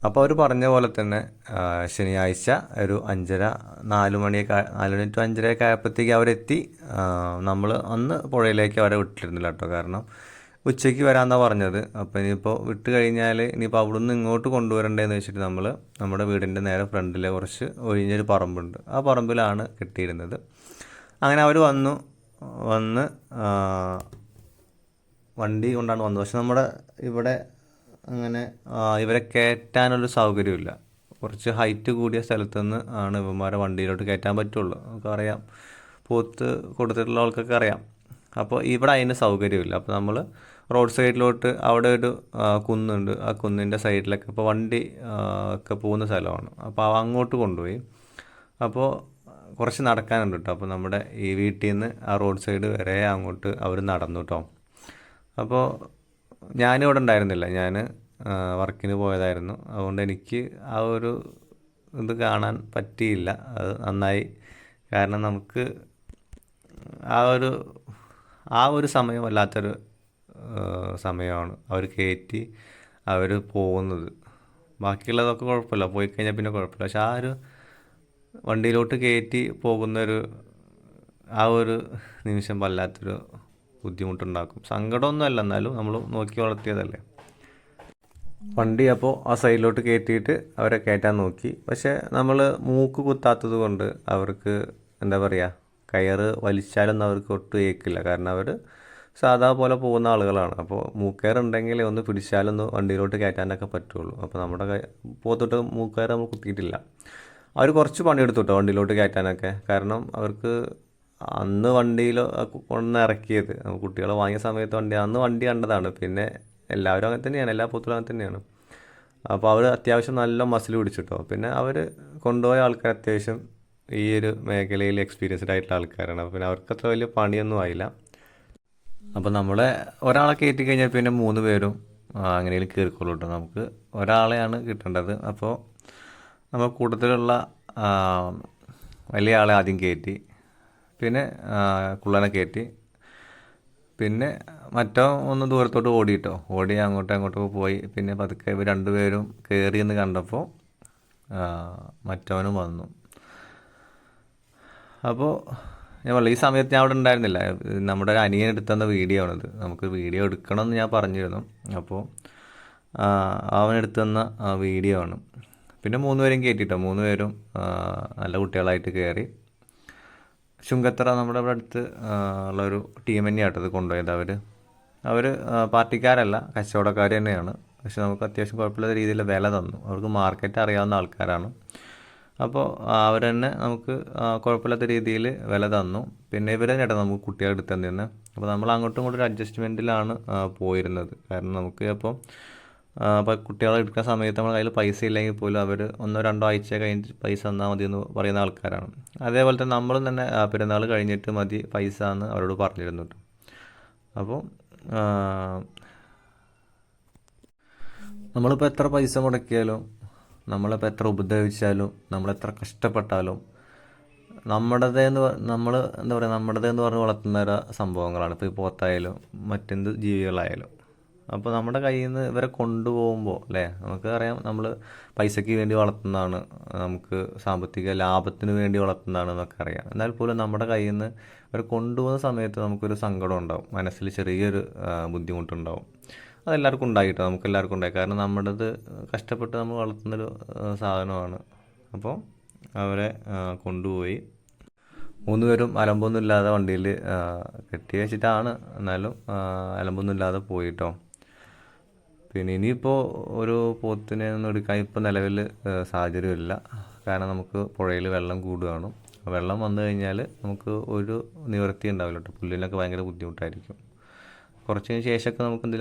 അപ്പോൾ അവർ പറഞ്ഞ പോലെ തന്നെ ശനിയാഴ്ച ഒരു 5:30 4 മണി ടു 5:30 ആയപ്പോഴത്തേക്ക് അവരെത്തി. നമ്മൾ അന്ന് പുഴയിലേക്ക് അവരെ വിട്ടിരുന്നില്ല കേട്ടോ, കാരണം ഉച്ചയ്ക്ക് വരാമെന്നാണ് പറഞ്ഞത്. അപ്പോൾ ഇനിയിപ്പോൾ വിട്ട് കഴിഞ്ഞാൽ ഇനിയിപ്പോൾ അവിടുന്ന് ഇങ്ങോട്ട് കൊണ്ടുവരണ്ടേന്ന് വെച്ചിട്ട് നമ്മൾ നമ്മുടെ വീടിൻ്റെ നേരെ ഫ്രണ്ടിലെ കുറച്ച് ഒഴിഞ്ഞൊരു പറമ്പുണ്ട്, ആ പറമ്പിലാണ് കെട്ടിയിരുന്നത്. അങ്ങനെ അവർ വന്ന് വണ്ടി കൊണ്ടാണ് വന്നത്. പക്ഷെ നമ്മുടെ ഇവിടെ അങ്ങനെ ഇവരെ കയറ്റാനൊരു സൗകര്യമില്ല. കുറച്ച് ഹൈറ്റ് കൂടിയ സ്ഥലത്തു നിന്ന് ആണ് ഇവന്മാരെ വണ്ടിയിലോട്ട് കയറ്റാൻ പറ്റുള്ളൂ. നമുക്കറിയാം, പോത്ത് കൊടുത്തിട്ടുള്ള ആൾക്കൊക്കെ അറിയാം. അപ്പോൾ ഇവിടെ അതിന് സൗകര്യമില്ല. അപ്പോൾ നമ്മൾ റോഡ് സൈഡിലോട്ട് അവിടെ ഒരു കുന്നുണ്ട്, ആ കുന്നിൻ്റെ സൈഡിലൊക്കെ ഇപ്പോൾ വണ്ടി ഒക്കെ പോകുന്ന സ്ഥലമാണ്. അപ്പോൾ അങ്ങോട്ട് കൊണ്ടുപോയി. അപ്പോൾ കുറച്ച് നടക്കാനുണ്ട് കേട്ടോ. അപ്പോൾ നമ്മുടെ ഈ വീട്ടിൽ നിന്ന് ആ റോഡ് സൈഡ് വരെ അങ്ങോട്ട് അവർ നടന്നു കേട്ടോ. അപ്പോൾ ഞാനിവിടെ ഉണ്ടായിരുന്നില്ല, ഞാൻ വർക്കിന് പോയതായിരുന്നു. അതുകൊണ്ട് എനിക്ക് ആ ഒരു ഇത് കാണാൻ പറ്റിയില്ല. അത് നന്നായി, കാരണം നമുക്ക് ആ ഒരു സമയം വല്ലാത്തൊരു സമയമാണ്. അവർ കയറ്റി അവർ പോകുന്നത്. ബാക്കിയുള്ളതൊക്കെ കുഴപ്പമില്ല, പോയി കഴിഞ്ഞാൽ പിന്നെ കുഴപ്പമില്ല. പക്ഷെ ആ ഒരു വണ്ടിയിലോട്ട് കയറ്റി പോകുന്നൊരു ആ ഒരു നിമിഷം വല്ലാത്തൊരു ബുദ്ധിമുട്ടുണ്ടാക്കും. സങ്കടമൊന്നുമല്ല, എന്നാലും നമ്മൾ നോക്കി വളർത്തിയതല്ലേ. വണ്ടി അപ്പോൾ ആ സൈഡിലോട്ട് കയറ്റിയിട്ട് അവരെ കയറ്റാൻ നോക്കി. പക്ഷേ നമ്മൾ മൂക്ക് കുത്താത്തത് കൊണ്ട് അവർക്ക് എന്താ പറയുക, കയറ് വലിച്ചാലൊന്നും അവർക്ക് ഒട്ടും ഏക്കില്ല. കാരണം അവർ സാധാ പോലെ പോകുന്ന ആളുകളാണ്. അപ്പോൾ മൂക്കയറുണ്ടെങ്കിൽ ഒന്ന് പിടിച്ചാലൊന്ന് വണ്ടിയിലോട്ട് കയറ്റാനൊക്കെ പറ്റുള്ളൂ. അപ്പോൾ നമ്മുടെ പോത്തോട്ട് മൂക്കയർ നമ്മൾ കുത്തിയിട്ടില്ല. അവർ കുറച്ച് പണിയെടുത്തു കേട്ടോ വണ്ടിയിലോട്ട് കയറ്റാനൊക്കെ. കാരണം അവർക്ക് അന്ന് വണ്ടിയിൽ കൊണ്ടുവന്ന് ഇറക്കിയത്, കുട്ടികളെ വാങ്ങിയ സമയത്ത് അന്ന് വണ്ടി കണ്ടതാണ്. പിന്നെ എല്ലാവരും അങ്ങനെ തന്നെയാണ്, എല്ലാ പോത്തുകളും അങ്ങനെ തന്നെയാണ്. അപ്പോൾ അവർ അത്യാവശ്യം നല്ല മസിൽ പിടിച്ചിട്ടോ. പിന്നെ അവർ കൊണ്ടുപോയ ആൾക്കാർ അത്യാവശ്യം ഈ ഒരു മേഖലയിൽ എക്സ്പീരിയൻസ്ഡ് ആയിട്ടുള്ള ആൾക്കാരാണ്. അപ്പോൾ പിന്നെ അവർക്ക് അത്ര വലിയ പണിയൊന്നും ആയില്ല. അപ്പോൾ നമ്മളെ ഒരാളെ കയറ്റി കഴിഞ്ഞാൽ പിന്നെ 3 പേരും അങ്ങനെയും കയറിക്കോളൂ കേട്ടോ. നമുക്ക് ഒരാളെയാണ് കിട്ടേണ്ടത്. അപ്പോൾ നമ്മൾ കൂട്ടത്തിലുള്ള വലിയ ആളെ ആദ്യം കയറ്റി, പിന്നെ കുള്ളനെ കയറ്റി, പിന്നെ മറ്റോ ഒന്ന് ദൂരത്തോട്ട് ഓടി അങ്ങോട്ടൊക്കെ പോയി. പിന്നെ പതുക്കെ ഇവർ 2 പേരും കയറിയെന്ന് കണ്ടപ്പോൾ മറ്റവനും വന്നു. അപ്പോൾ ഞാൻ പറഞ്ഞു, ഈ സമയത്ത് ഞാൻ അവിടെ ഉണ്ടായിരുന്നില്ല. നമ്മുടെ ഒരു അനിയൻ എടുത്തുതന്ന വീഡിയോ ആണിത്. നമുക്ക് വീഡിയോ എടുക്കണമെന്ന് ഞാൻ പറഞ്ഞിരുന്നു. അപ്പോൾ അവൻ എടുത്തുതന്ന വീഡിയോ ആണ്. പിന്നെ 3 പേരും കയറ്റിട്ടോ. 3 പേരും നല്ല കുട്ടികളായിട്ട് കയറി. ചുങ്കത്തറ നമ്മുടെ ഇവിടെ അടുത്ത് ഉള്ളൊരു ടീം തന്നെയാട്ടത് കൊണ്ടുപോയത്. അവർ പാർട്ടിക്കാരല്ല, കച്ചവടക്കാർ തന്നെയാണ്. പക്ഷെ നമുക്ക് അത്യാവശ്യം കുഴപ്പമില്ലാത്ത രീതിയിൽ വില തന്നു. അവർക്ക് മാർക്കറ്റ് അറിയാവുന്ന ആൾക്കാരാണ്. അപ്പോൾ അവർ തന്നെ നമുക്ക് കുഴപ്പമില്ലാത്ത രീതിയിൽ വില തന്നു. പിന്നെ ഇവർ തന്നെ നമുക്ക് കുട്ടികളെ എടുത്ത് തന്നെ. അപ്പോൾ നമ്മൾ അങ്ങോട്ടും ഇങ്ങോട്ടും ഒരു അഡ്ജസ്റ്റ്മെൻറ്റിലാണ് പോയിരുന്നത്. കാരണം നമുക്ക് അപ്പോൾ കുട്ടികളെ എടുക്കുന്ന സമയത്ത് നമ്മുടെ കയ്യിൽ പൈസ ഇല്ലെങ്കിൽ പോലും അവർ 1-2 ആഴ്ച കഴിഞ്ഞ് പൈസ തന്നാൽ മതി എന്ന് പറയുന്ന ആൾക്കാരാണ്. അതേപോലെ തന്നെ നമ്മളും തന്നെ പെരുന്നാൾ കഴിഞ്ഞിട്ട് മതി പൈസ എന്ന് അവരോട് പറഞ്ഞിരുന്നു കേട്ടോ. അപ്പോൾ നമ്മളിപ്പോൾ എത്ര പൈസ മുടക്കിയാലും, നമ്മളിപ്പോൾ എത്ര ഉപദ്രവിച്ചാലും, നമ്മളെത്ര കഷ്ടപ്പെട്ടാലും നമ്മൾ എന്താ പറയുക, നമ്മുടേതെന്ന് പറഞ്ഞ് വളർത്തുന്ന ഒരു സംഭവങ്ങളാണ്. ഇപ്പോൾ ഈ പോത്തായാലും മറ്റെന്ത് ജീവികളായാലും. അപ്പോൾ നമ്മുടെ കയ്യിൽ നിന്ന് ഇവരെ കൊണ്ടുപോകുമ്പോൾ അല്ലേ, നമുക്ക് അറിയാം നമ്മൾ പൈസയ്ക്ക് വേണ്ടി വളർത്തുന്നതാണ്, നമുക്ക് സാമ്പത്തിക ലാഭത്തിന് വേണ്ടി വളർത്തുന്നതാണ് എന്നൊക്കെ അറിയാം. എന്നാൽ പോലും നമ്മുടെ കയ്യിൽ നിന്ന് ഇവരെ കൊണ്ടുപോകുന്ന സമയത്ത് നമുക്കൊരു സങ്കടം ഉണ്ടാവും, മനസ്സിൽ ചെറിയൊരു ബുദ്ധിമുട്ടുണ്ടാവും. അതെല്ലാവർക്കും ഉണ്ടായിട്ടോ, നമുക്ക് എല്ലാവർക്കും ഉണ്ടായി. കാരണം നമ്മുടേത് കഷ്ടപ്പെട്ട് നമ്മൾ വളർത്തുന്നൊരു സാധനമാണ്. അപ്പോൾ അവരെ കൊണ്ടുപോയി. 3 പേരും അലമ്പൊന്നുമില്ലാതെ വണ്ടിയിൽ കെട്ടി വെച്ചിട്ടാണ്, എന്നാലും അലമ്പൊന്നുമില്ലാതെ പോയിട്ടോ. പിന്നെ ഇനിയിപ്പോൾ ഒരു പോത്തിനെ ഒന്നും എടുക്കാൻ ഇപ്പോൾ നിലവിൽ സാഹചര്യമില്ല. കാരണം നമുക്ക് പുഴയിൽ വെള്ളം കൂടുകയാണ്. വെള്ളം വന്നു കഴിഞ്ഞാൽ നമുക്ക് ഒരു നിവൃത്തി ഉണ്ടാവില്ല കേട്ടോ. പുല്ലിനൊക്കെ ഭയങ്കര ബുദ്ധിമുട്ടായിരിക്കും. കുറച്ചതിന് ശേഷമൊക്കെ നമുക്ക് എന്തെങ്കിലും